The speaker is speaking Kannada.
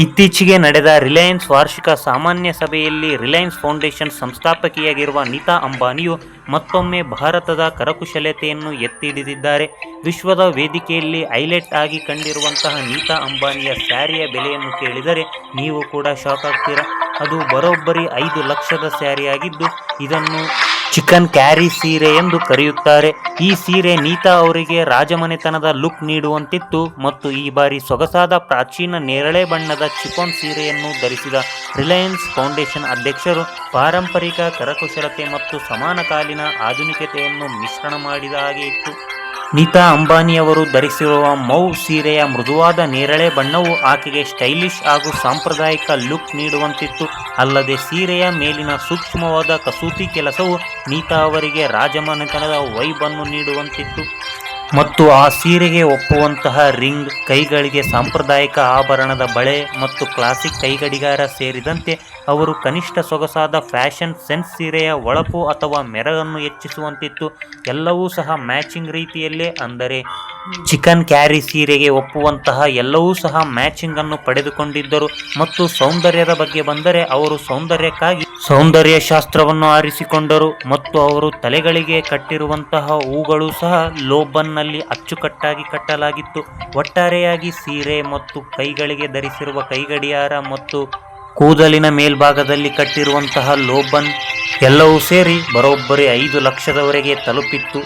ಇತ್ತೀಚೆಗೆ ನಡೆದ ರಿಲಯನ್ಸ್ ವಾರ್ಷಿಕ ಸಾಮಾನ್ಯ ಸಭೆಯಲ್ಲಿ ರಿಲಯನ್ಸ್ ಫೌಂಡೇಶನ್ ಸಂಸ್ಥಾಪಕಿಯಾಗಿರುವ ನೀತಾ ಅಂಬಾನಿಯು ಮತ್ತೊಮ್ಮೆ ಭಾರತದ ಕರಕುಶಲತೆಯನ್ನು ಎತ್ತಿ ಹಿಡಿದಿದ್ದಾರೆ. ವಿಶ್ವದ ವೇದಿಕೆಯಲ್ಲಿ ಹೈಲೈಟ್ ಆಗಿ ಕಂಡಿರುವಂತಹ ನೀತಾ ಅಂಬಾನಿಯ ಸ್ಯಾರಿಯ ಬೆಲೆಯನ್ನು ಕೇಳಿದರೆ ನೀವು ಕೂಡ ಶಾಕ್ ಆಗ್ತೀರಾ. ಅದು ಬರೋಬ್ಬರಿ 5 ಲಕ್ಷದ ಸ್ಯಾರಿಯಾಗಿದ್ದು ಇದನ್ನು ಚಿಕನ್ ಕ್ಯಾರಿ ಸೀರೆ ಎಂದು ಕರೆಯುತ್ತಾರೆ. ಈ ಸೀರೆ ನೀತಾ ಅವರಿಗೆ ರಾಜಮನೆತನದ ಲುಕ್ ನೀಡುವಂತಿತ್ತು ಮತ್ತು ಈ ಬಾರಿ ಸೊಗಸಾದ ಪ್ರಾಚೀನ ನೇರಳೆ ಬಣ್ಣದ ಚಿಫಾನ್ ಸೀರೆಯನ್ನು ಧರಿಸಿದ ರಿಲಯನ್ಸ್ ಫೌಂಡೇಶನ್ ಅಧ್ಯಕ್ಷರು ಪಾರಂಪರಿಕ ಕರಕುಶಲತೆ ಮತ್ತು ಸಮಾನಕಾಲೀನ ಆಧುನಿಕತೆಯನ್ನು ಮಿಶ್ರಣ ಮಾಡಿದ ಹಾಗೆ ಇತ್ತು. ನೀತಾ ಅಂಬಾನಿಯವರು ಧರಿಸಿರುವ ಮೌವ್ ಸೀರೆಯ ಮೃದುವಾದ ನೇರಳೆ ಬಣ್ಣವು ಆಕೆಗೆ ಸ್ಟೈಲಿಶ್ ಹಾಗೂ ಸಾಂಪ್ರದಾಯಿಕ ಲುಕ್ ನೀಡುವಂತಿತ್ತು. ಅಲ್ಲದೆ ಸೀರೆಯ ಮೇಲಿನ ಸೂಕ್ಷ್ಮವಾದ ಕಸೂತಿ ಕೆಲಸವು ನೀತಾ ಅವರಿಗೆ ರಾಜಮನೆತನದ ವೈಬ್ ಅನ್ನು ನೀಡುವಂತಿತ್ತು ಮತ್ತು ಆ ಸೀರೆಗೆ ಒಪ್ಪುವಂತಹ ರಿಂಗ್, ಕೈಗಳಿಗೆ ಸಾಂಪ್ರದಾಯಿಕ ಆಭರಣದ ಬಳೆ ಮತ್ತು ಕ್ಲಾಸಿಕ್ ಕೈಗಡಿಗಾರ ಸೇರಿದಂತೆ ಅವರು ಕನಿಷ್ಠ ಸೊಗಸಾದ ಫ್ಯಾಷನ್ ಸೆನ್ಸ್ ಸೀರೆಯ ಹೊಳಪು ಅಥವಾ ಮೆರಗನ್ನು ಹೆಚ್ಚಿಸುವಂತಿತ್ತು. ಎಲ್ಲವೂ ಸಹ ಮ್ಯಾಚಿಂಗ್ ರೀತಿಯಲ್ಲೇ, ಅಂದರೆ ಚಿಕನ್ ಕ್ಯಾರಿ ಸೀರೆಗೆ ಒಪ್ಪುವಂತಹ ಎಲ್ಲವೂ ಸಹ ಮ್ಯಾಚಿಂಗ್ ಅನ್ನು ಪಡೆದುಕೊಂಡಿದ್ದರು. ಮತ್ತು ಸೌಂದರ್ಯದ ಬಗ್ಗೆ ಬಂದರೆ ಅವರು ಸೌಂದರ್ಯಕ್ಕಾಗಿ ಸೌಂದರ್ಯ ಶಾಸ್ತ್ರವನ್ನು ಆರಿಸಿಕೊಂಡರು ಮತ್ತು ಅವರು ತಲೆಗಳಿಗೆ ಕಟ್ಟಿರುವಂತಹ ಹೂಗಳು ಸಹ ಲೋಬನ್ ನಲ್ಲಿ ಅಚ್ಚುಕಟ್ಟಾಗಿ ಕಟ್ಟಲಾಗಿತ್ತು. ಒಟ್ಟಾರೆಯಾಗಿ ಸೀರೆ ಮತ್ತು ಕೈಗಳಿಗೆ ಧರಿಸಿರುವ ಕೈಗಡಿಯಾರ ಮತ್ತು ಕೂದಲಿನ ಮೇಲ್ಭಾಗದಲ್ಲಿ ಕಟ್ಟಿರುವಂತಹ ಲೋಬನ್ ಎಲ್ಲವೂ ಸೇರಿ ಬರೋಬ್ಬರಿ 5 ಲಕ್ಷದವರೆಗೆ ತಲುಪಿತ್ತು.